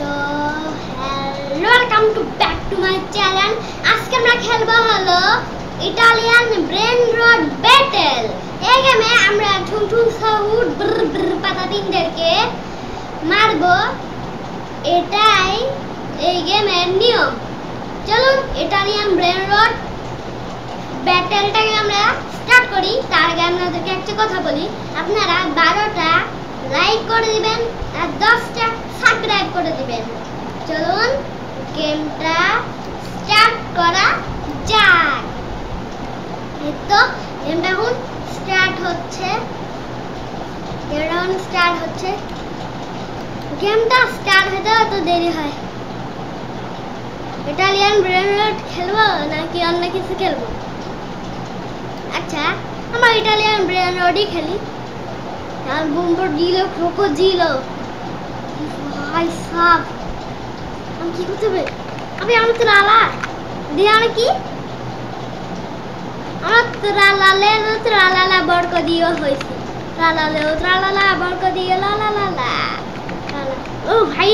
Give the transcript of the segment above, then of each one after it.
তো hello, welcome to back to my channel. আজকে আমরা খেলবো হলো ইটালিয়ান ব্রেন রট ব্যাটেল। এই গেমে আমরা ঠুং ঠুং সাউট পাতা তিনদেরকে মারবো, এটাই এই গেমের নিয়ম। চলুন ইটালিয়ান ব্রেন রট ব্যাটেলটাকে আমরা স্টার্ট করি। তার আগে আপনাদেরকে একটা কথা বলি, আপনারা 12টা লাইক করে দিবেন আর 10টা সাবস্ক্রাইব করে দিবেন। চলুন গেমটা স্টার্ট করা যাক। এই তো গেমটা এখন স্টার্ট হচ্ছে। গেমটা স্টার্ট হতে অত দেরি হয়। ইটালিয়ান ব্রেন রট খেলবো নাকি অন্য কিছু খেলবো? আচ্ছা, আমরা ইটালিয়ান ব্রেন রটই খেলি। আর বম্বার্ডিলো ক্রোকোডিলো, ভাই সাব আমি কি করতে হবে? আমি তো লালা দিয়ে আমি কি আমার ত্রালালা বরক দিও হয়েছে। ত্রালালা বরক দিও লালা। ও ভাই,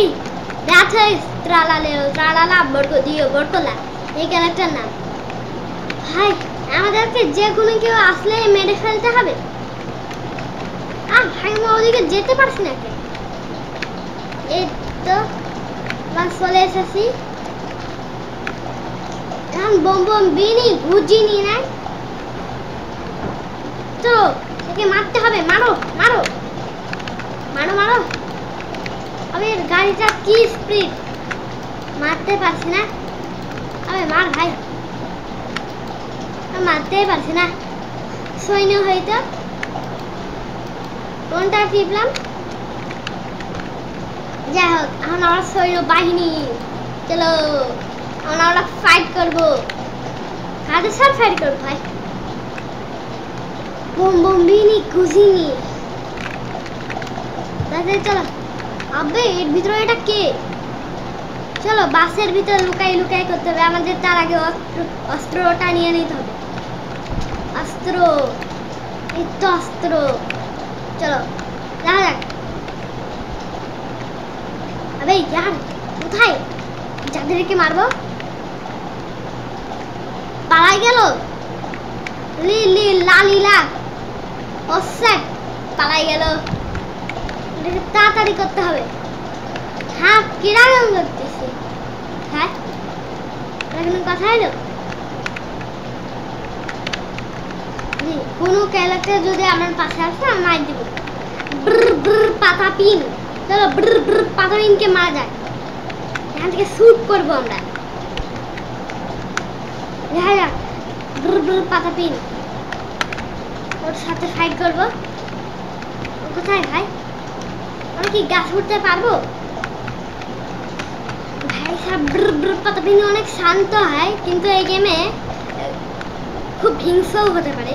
দ্যাট ইজ ত্রালালা বরক দিও বরকলা, এই ক্যারেক্টার নাম। ভাই আমাদেরকে যে কোনো কেউ আসলে মেরে ফেলতে হবে। আর ভাই আমরা ওদিকে যেতে পারছি না কেন? এই তো বাস চলে এসেছি। এখন বম বিনি বুঝিনি না তো, একে মারতে হবে। মারো মারো মারো মারো। আবে গাড়িটা কি স্পিড, মারতে পারছি না। আবে মার ভাই, মারতেই পারছি না। সৈন্য হয়তো কোনটা টিপলাম? যাই হোক, এখন আমরা সৈন্য বাহিনী। চলো আমরা ফাইট করবো। কাদের সাথে ফাইট করবো ভাই? বম্বিনি কুজিনি। তাহলে চলো। আবে এর ভিতরে এটা কে? চলো বাসের ভিতরে লুকাই লুকাই করতে হবে আমাদের। তার আগে অস্ত্রটা নিয়ে নিতে হবে। অস্ত্র, এই তো অস্ত্র। চলো দেখা যাক। আবে यार কোথায় যাদেরকে মারবো? পালাই গেল। লালিলা অসেট পালাই গেল। এটাকে তাড়াতাড়ি করতে হবে। হ্যাঁ কিরকম করতেছি? হ্যাঁ কোনো কথা হলো? কোনো ক্যারেক্টার যদি আমার পাশে আসে আমি মার দিব। পাতা পিন। চলো পাতা পিনকে মারা যায়। এখান থেকে শুট করবো আমরা। দেখা যাক। পাতা পিন ওর সাথে ফাইট করবো। কোথায় ভাই? আমি কি গাছ উঠতে পারবো? ভাই সব পাতা পিন অনেক শান্ত হয়, কিন্তু এই গেমে খুব হিংস্রও হতে পারে।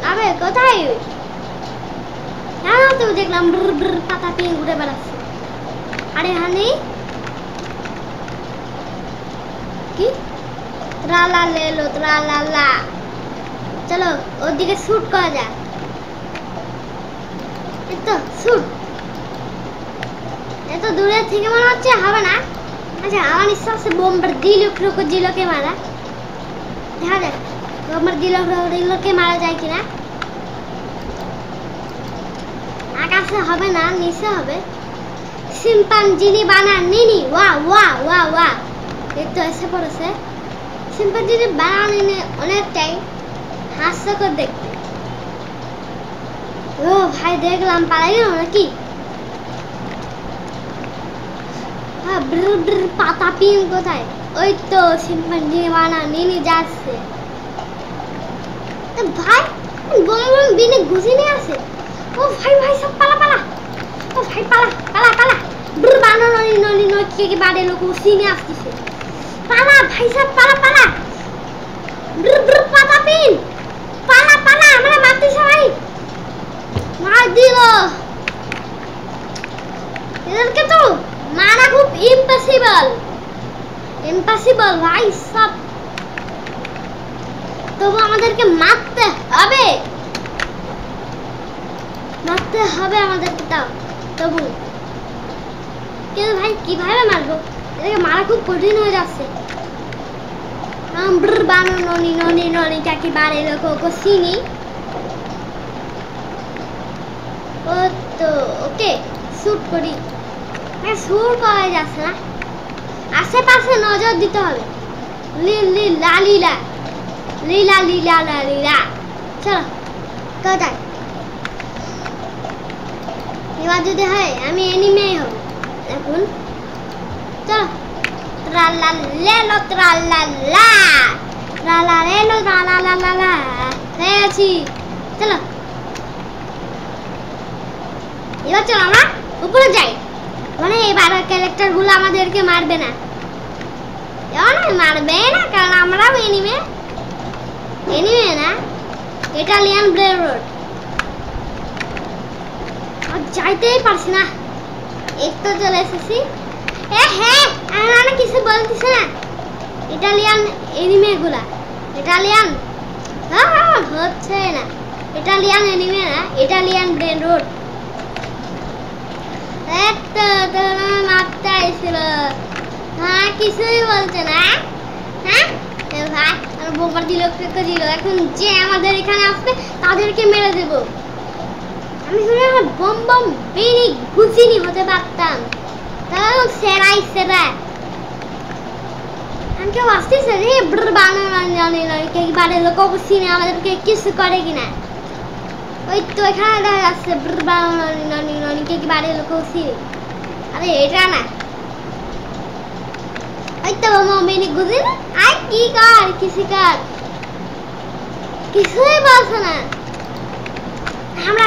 আবে কোথায়? হ্যাঁ তো দেখলাম পাতা পিন ঘুরে বেড়াচ্ছে। আরে হানি কি ত্রালালা। চলো ওর দিকে শুট করা যাক। তো শুট এত দূরে থেকে মনে হচ্ছে হবে না। আচ্ছা আমার ইচ্ছা আছে বম্বার্ডিলো ক্রোকোডিলোকে মারা। দেখা যাক বম্বার্ডিলোকে মারা যায় কিনা। আকাশে হবে না, নিচে হবে। শিম্পাঞ্জিনি বানানিনি। ওয়া এই তো এসে পড়েছে। শিম্পাঞ্জিনি বানানিনি অনেকটাই হাস্যকর দেখতে। ও ভাই দেখলাম পালাই গেল নাকি? পাতা পিন কোথায়? ওই তো শিম্পাঞ্জিনি বানানিনি যাচ্ছে। ভাই বম বিনে ঘুষি নিয়ে আসে। ও ভাই সব পালা। ও ভাই পালা বানানি কি বাড়ে লোক সিনে আসতেছে। পালা ভাই সব পালা পাতা পিন পালা আমরা মারতে সবাই মার দিল। এদেরকে তো মারা খুব ইম্পসিবল ভাই সব। তবু আমাদেরকে মারতে হবে আমাদেরকে। তাও তবু কিন্তু ভাই কিভাবে মারবো? এটাকে মারা খুব কঠিন হয়ে যাচ্ছে। বানো ননি ননি ননি কাকি বারে লোক কোসিনি। ও তো ওকে শুট করি। শুট করা যাচ্ছে না, আশেপাশে নজর দিতে হবে। লীলা লীলা লীলা লীলা লীলা। চলো কোথায় এবার যদি হয় আমি এনিমেই হব এখন। চলো ট্রালা লেলো ট্রালা লা ট্রালা লেলো ট্রালা লা লা লা হয়ে আছি। চলো এবার চলো আমরা উপরে যাই। মানে এবার ক্যারেক্টার গুলো আমাদেরকে মারবে না, মারবে না, কারণ আমরাও এনিমে না, ইটালিয়ান ব্রেড রোড। আর যাইতেই পারছি না, এই তো চলে এসেছি। হ্যাঁ আমি কিছু বলতেছি না, ইটালিয়ান এনিমে গুলা ইটালিয়ান হচ্ছে না, ইটালিয়ান এনিমে না, ইটালিয়ান ব্রেড রোড। মারতে আইছিল, হ্যাঁ কিছুই বলছে না। হ্যাঁ ভাই বোমার দিল এখন যে আমাদের এখানে আসবে তাদেরকে মেরে দেব। আমি শুনে আমার বম বম বেনি গুছিনি হতে পারতাম, তাহলে সেরাই সেরা। আমি কেউ আসতেছে রে বাড়ি লোক চিনে আমাদেরকে কিছু করে কিনা। ওই তো এখানে দেখা যাচ্ছে বাড়ি লোক চিনে। আরে এটা না, ওই তো মেনি গুছিনি। আর কি কর কিছু কর, কিছুই বলছে না। আমরা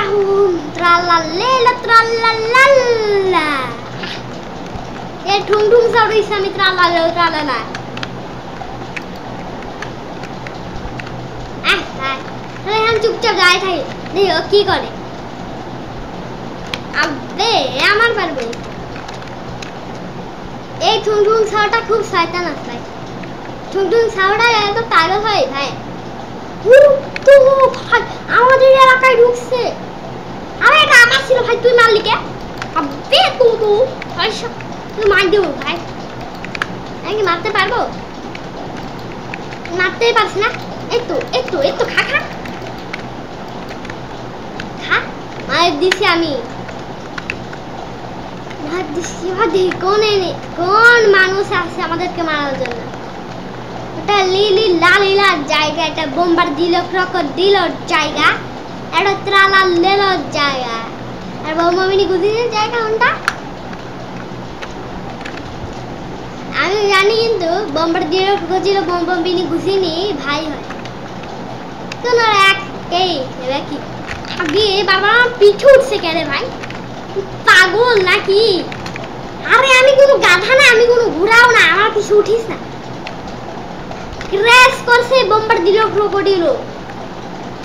ট্রালা লেলা ট্রালা লাল্লা এ ঠুং ঠুং সাউন্ড হইছে। আমি ট্রালা লেলা ট্রালা না তাহলে আমি চুপচাপ যাই থাকি, দেখো কি করে। আবে আমার পারবে এই ঠুং ঠুং সাউন্ডটা খুব শয়তান আছে। ঠুং ঠুং সাউন্ডটা এত পাগল হয় ভাই। তো ভাই আমাদের এলাকায় ঢুকছে। আরে এটা আমার ছিল ভাই, তুই মারলি কে? আবে তুই মার দেবো ভাই। আমি মারতে পারবো? মারতেই পারছি না। এই তো খা মার দিছি আমি, মার দিছি। কোন মানুষ আছে আমাদেরকে মারার জন্য? ওটা লিলি লালিলার জায়গা, এটা বোম্বার দিল ক্রকোডিলোর জায়গা, এটা ট্রালা লেলোর জায়গা, আর বোমামিনি গুদিনের জায়গা কোনটা আমি জানি, কিন্তু বোম্বার দিল ক্রকোডিলো বোমামিনি গুদিনি ভাই হয় কোন এক এই কি। আগে বাবা পিছু উঠছে কেন ভাই, পাগল নাকি? আরে আমি কোনো গাধা না, আমি কোনো ঘোড়াও না, আমার কিছু উঠিস না। ক্র্যাশ করছে বোম্বার দিল ক্রোকোডিলো,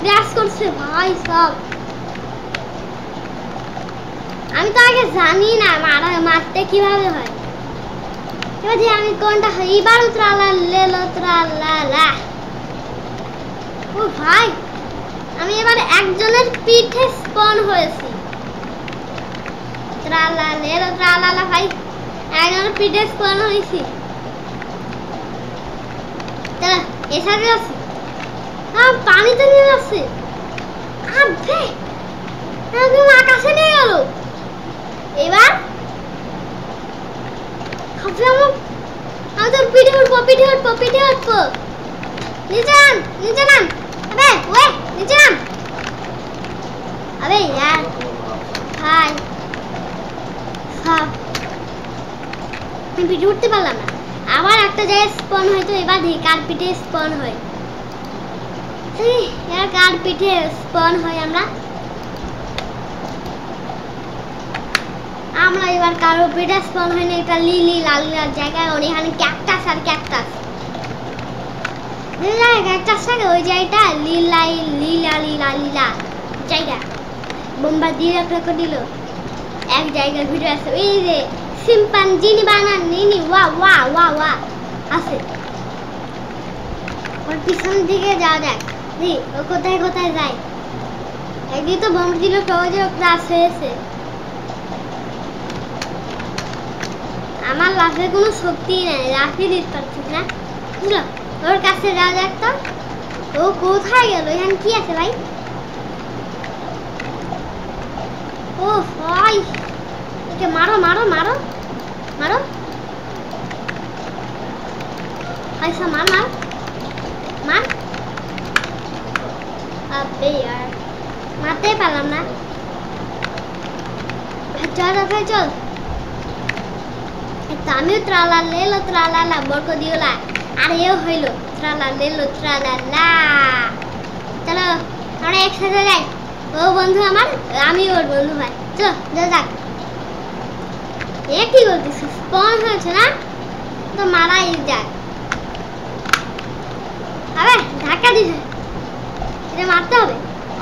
ক্র্যাশ করছে ভাই সব। আমি তো আগে জানি না মারতে কিভাবে হয়। এবার যে আমি কোনটা হয়, এবার ট্রালা লেলো ট্রালা লা। ও ভাই আমি এবার একজনের পিঠে স্পন হয়েছি। ট্রালা লেলো ট্রালা লা ভাই, একজনের পিঠে স্পন হয়েছি। এসারে আছে পানিতে নিয়ে যাচ্ছে। আকাশে নিয়ে গেল। এবার আমাদের পিঠে উঠবো নিচে নাম নিচে নাম। আবে यार ভাই আমি পিঠে উঠতে পারলাম না। আবার একটা জায়গায় স্পন হয়, তো এবার দেখি কার পিঠে স্পন হয়। কার পিঠে স্পন হয় আমরা এবার কারো পিঠে স্পন হয় না। এটা লিলি লালিলার জায়গায়, এখানে ক্যাকটাস আর ক্যাকটাস ক্যাকটাস থাকে, ওই জায়গাটা লীলা জায়গা। বোম্বার দিয়ে দিল এক জায়গার ভিডিও আছে, ওই যে শিম্পাঞ্জিনি বানানি ওয়া আছে। ওর পিছন দিকে যাওয়া যাক, ও কোথায় যায়। একদিন তো বোম্বার দিল ক্লাস হয়েছে। আমার লাফে কোনো শক্তি নেই, লাফিয়ে দিতে পারছিস না বুঝলো। ওর কাছে যাওয়া যাক তো। ও কোথায় গেল? এখানে কি আছে ভাই? ও ভাই, ওকে মারো মারো মারো মারো, ऐसा मार मार मार। अबे यार मारते पारलाम ना। चल चल चल, आमिও ত্রালা লেলো ত্রালালা বরক দিওলা, আর এও হইলো ত্রালা লেলো ত্রালালা। চলো আমরা একসাথে যাই। ও বন্ধু আমার, আমি ওর বন্ধু ভাই। চলো যা যাক। এ কি করতেছিস? স্পন হয়েছে না তো মারাই যাক। আরে ধাক্কা দিছে, এটা মারতে হবে।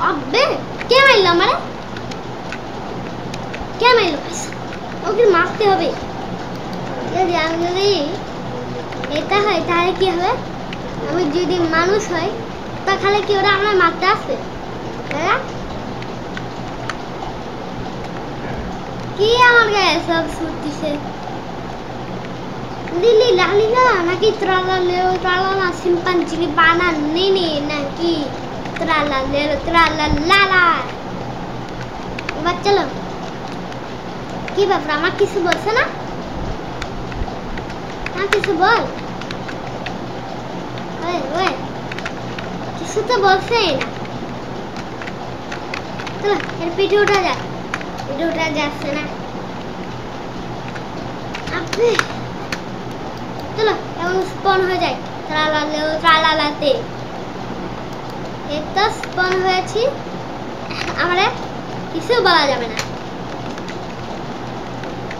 আবে কে মারলো আমারে? কে মারলো? ওকে মারতে হবে। যদি আমি যদি এটা হয় তাহলে কি হবে? আমি যদি মানুষ হই তাহলে কি ওরা আমার মারতে আসবে? কি আমার গায়ে সব ছুটতেছে? লিলি লালিলা নাকি ত্রালা লেলো ত্রালা শিম্পাঞ্জি বানা নিনি নাকি ত্রালা লেলো ত্রালা লালা। এবার চলো। কি ব্যাপার, আমার কিছু বলছে না? কিছু বল। কিছু তো বলছেই না। চলো এর পিঠে উঠা যাক। পিঠে উঠা যাচ্ছে না। চলো এখন স্পন হয়ে যায় ত্রালালাতে। এই তো স্পন হয়েছি, আমরা কিছু বলা যাবে না।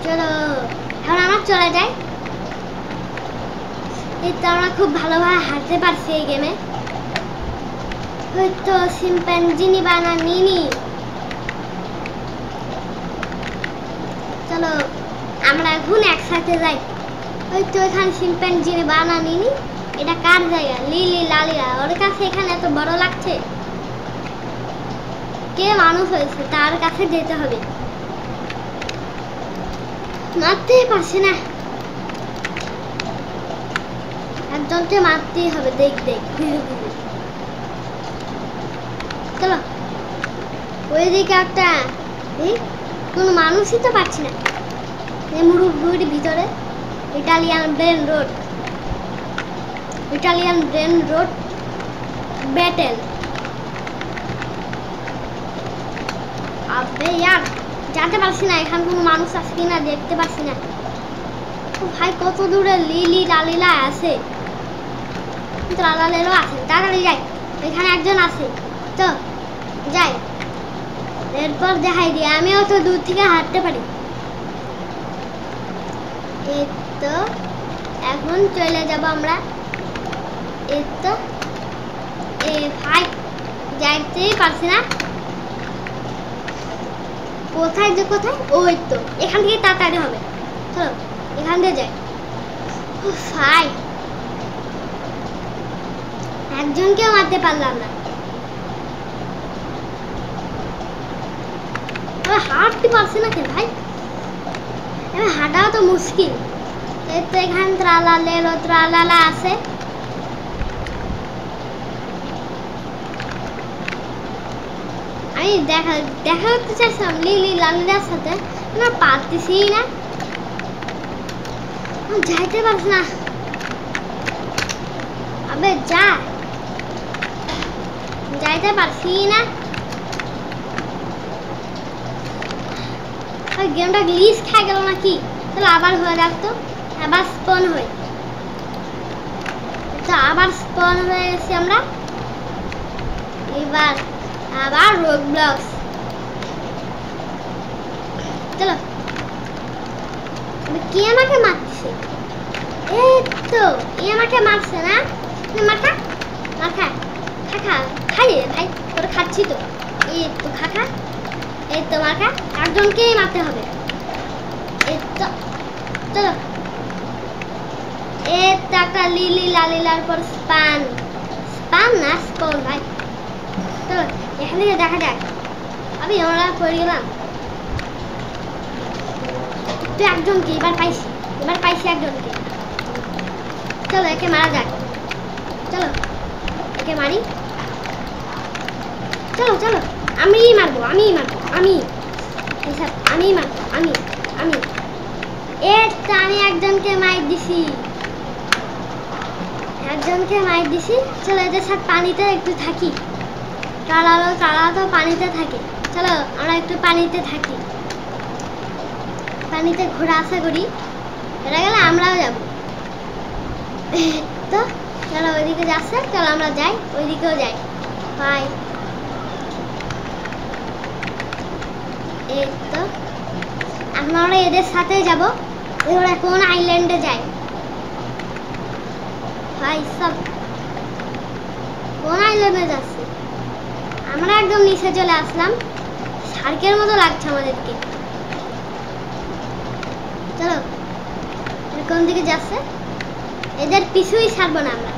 চলো এখন আমরা চলে যাই। এই তো আমরা খুব ভালোভাবে হাঁটতে পারছি এই গেমে। হয়তো শিম্পাঞ্জিনি বানা নিনি। চলো আমরা এখন একসাথে যাই। হয়তো এখানে শিম্পাঞ্জিনি বানা নিনি। এটা কার জায়গা? লিলি লালিয়া। ওর কাছে এখানে এত বড় লাগছে। কে মানুষ হয়েছে তার কাছে যেতে হবে। মারতেই পারছি না, একজনকে মারতেই হবে। দেখ দেখ ঘুরে ঘুরে। চলো ওইদিকে একটা কোনো মানুষই তো পাচ্ছি না। মুরুর ভিতরে Italian brain road, Italian brain road battle. আবে यार জানতে পারছি না এখানে কোনো মানুষ আছে কিনা, দেখতে পাচ্ছি না। ভাই কত দূরে লিলি লালিলা আছে, ত্রালালেলো আছে। তাড়াতাড়ি যাই, এখানে একজন আছে তো যাই। এরপর দেখাই দিই আমিও তো দূর থেকে হাঁটতে পারি। এই তো এখন চলে যাব আমরা। এই তো ভাই যাইতেই পারছি না। কোথায় যে কোথায়? ওই তো এখান থেকে তাড়াতাড়ি হবে। চলো এখান দিয়ে যাই। ভাই একজনকেও মারতে পারলাম না। হাঁটতে পারছি না কেন ভাই? হাঁটাও তো মুশকিল। এই তো এখানে ত্রালা লেলো ত্রালালা আছে। আমি দেখা করতে চাইছিলাম লিলি লালিলার সাথে, না পারতেছি না, যাইতে পারছি না। আবে যা, যাইতে পারছি না। গেমটা গ্লিচ খাই গেল নাকি? তাহলে আবার হয়ে রাখতো, আবার স্পন হই। তো আবার স্পন হয়ে গেছি আমরা। এবার আবার রোবলক্স। চলো কে আমাকে মারছে? এই তো এ আমাকে মারছে না। মাথা মাথা খা খাই ভাই, তোর খাচ্ছি তো। এই তো খা। এই তো মাথা একজনকেই মারতে হবে। এই তো চলো। এই তো একটা লিলি লালিলার পর স্পান না স্পন ভাই। চলো এখান থেকে দেখা যাক। আমি আমরা পড়ে গেলাম। তো একজনকে এবার পাইছি। এবার পাইছি একজনকে। চলো একে মারা যাক, চলো একে মারি। চলো চলো আমি মারবো, আমি মারবো, আমি মারবো, আমি এটা আমি একজনকে মাইর দিছি, চলো এদের সাথে পানিতে একটু থাকি। তারা তো পানিতে থাকে। চলো আমরা একটু পানিতে থাকি, পানিতে ঘোরাফেরা করি। এরা গেলে আমরাও যাব। তো চলো ওইদিকে যাচ্ছে, চলো আমরা যাই, ওইদিকেও যাই। ভাই এই তো এখন আমরা এদের সাথে যাব। ওরা কোন আইল্যান্ডে যায় ভাই, সব কোন আইল্যান্ডে যাচ্ছে? আমরা একদম নিচে চলে আসলাম, শার্কের মতো লাগছে আমাদেরকে। চলো কোন দিকে যাচ্ছে? এদের পিছুই ছাড়বো না আমরা।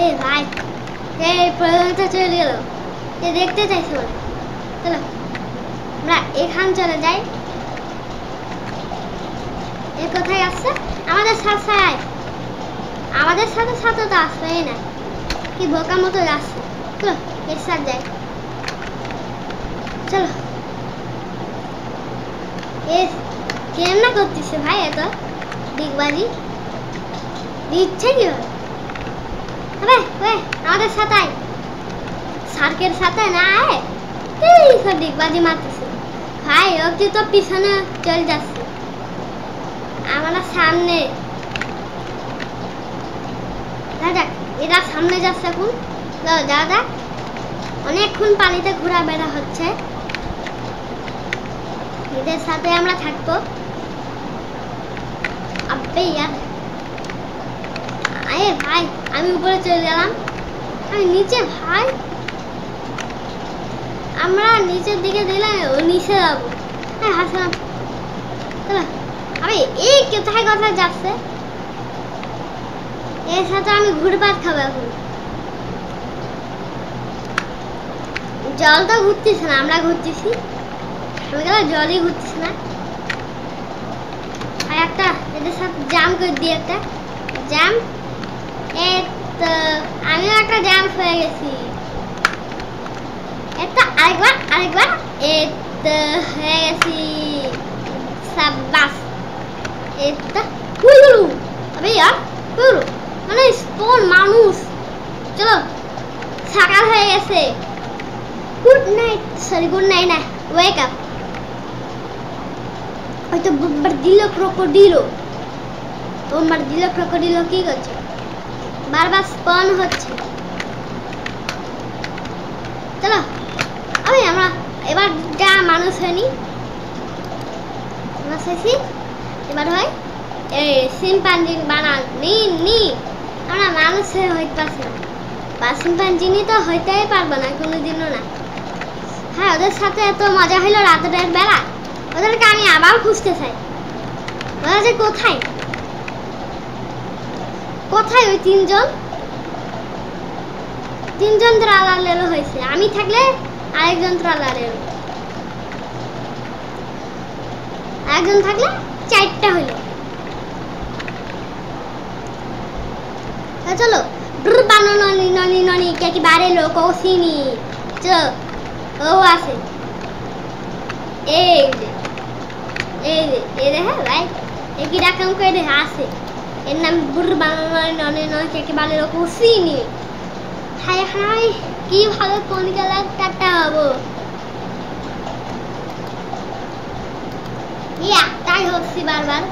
এ ভাই এই প্রয়োজনটা চলে গেল, এ দেখতে চাইছে বলে। চলো আমরা এখান চলে যাই। এ কোথায় আসছে? আমাদের সাথে, আমাদের সাথে সাথে তো আসবে না, কি বোকা মতো যাচ্ছে। চলো এর সাথে যাই। চলো এ কেমন করতেছে ভাই, এত ডিগবাজি দিচ্ছে কিভাবে? আমাদের সাথে শার্কের সাথে না আয়, সব ডিগবাজি মারতেছে ভাই। ও কি তো পিছনে চলে যাচ্ছে, আমরা সামনে। দেখ এরা সামনে যাচ্ছে এখন, যা দেখ অনেকক্ষণ পানিতে ঘোরাফেরা হচ্ছে। এদের সাথে আমরা থাকবো। আবে ইয়ার, আরে ভাই আমি উপরে চলে গেলাম, আমি নিচে। ভাই আমরা নিচের দিকে দিলাম, ও নিচে যাবো। হ্যাঁ হাসলাম। চলো আরে এই কোথায় যাচ্ছে? এর সাথে আমি ঘুরপাত খাবো এখন। জল তো ঘুরতেছে না, আমরা ঘুরতেছি। আমি গেলে জলই ঘুরতেছে না। আর একটা এদের সাথে জাম করে দিই, একটা জাম। আমিও একটা জাম হয়ে গেছি। এটা আরেকবার হয়ে গেছি। সাবাস। এটা আবে ইয়ার মানে স্টোন মানুষ। চলো সকাল হয়ে গেছে। Good night, sorry good night না, ওয়েক আপ। হয়তো ক্রোকোডিলো কি করছে? বারবার স্পন হচ্ছে। চলো আমরা এবার যা মানুষ হয়নি, এবার হয় এই শিম্পাঞ্জি বানানি। আমরা মানুষ হইতে পারছি না, বা শিম্পাঞ্জিনি তো হইতেই পারবো না কোনোদিনও না। হ্যাঁ ওদের সাথে এত মজা হইলো রাতের বেলা, ওদেরকে আমি আবার খুঁজতে চাই। ওরা যে কোথায় ওই তিনজন ত্রালালেলো হয়েছে। আমি থাকলে আরেকজন ত্রালালেলো, একজন থাকলে 4টা হইলো। চলো ননি কে কি বারে লোক চিনি। চলো ও আছে, এই যে হ্যাঁ ভাই একই রকম করে আছে। এর নাম ননি কে কি বারে লোক চিনি। হাই কি ভালো কোন গেলার টাটা হবো। একটাই হচ্ছি বারবার।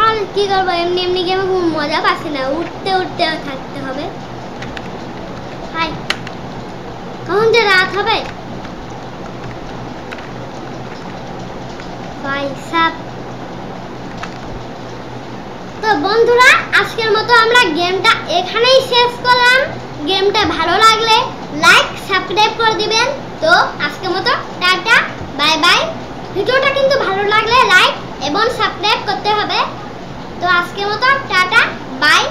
আর কি করবো, এমনি গেমে খুব মজা পাচ্ছি না, উঠতে থাকতে হবে। হাই কখন যে রাত হবে তো বন্ধুরা, আজকের মতো আমরা গেমটা এখানেই শেষ করলাম। গেমটা ভালো লাগলে লাইক সাবস্ক্রাইব করে দিবেন। তো আজকের মতো টাটা বাই বাই। ভিডিওটা কিন্তু ভালো লাগলে লাইক এবং সাবস্ক্রাইব করতে হবে। তো আজকের মতো টাটা বাই।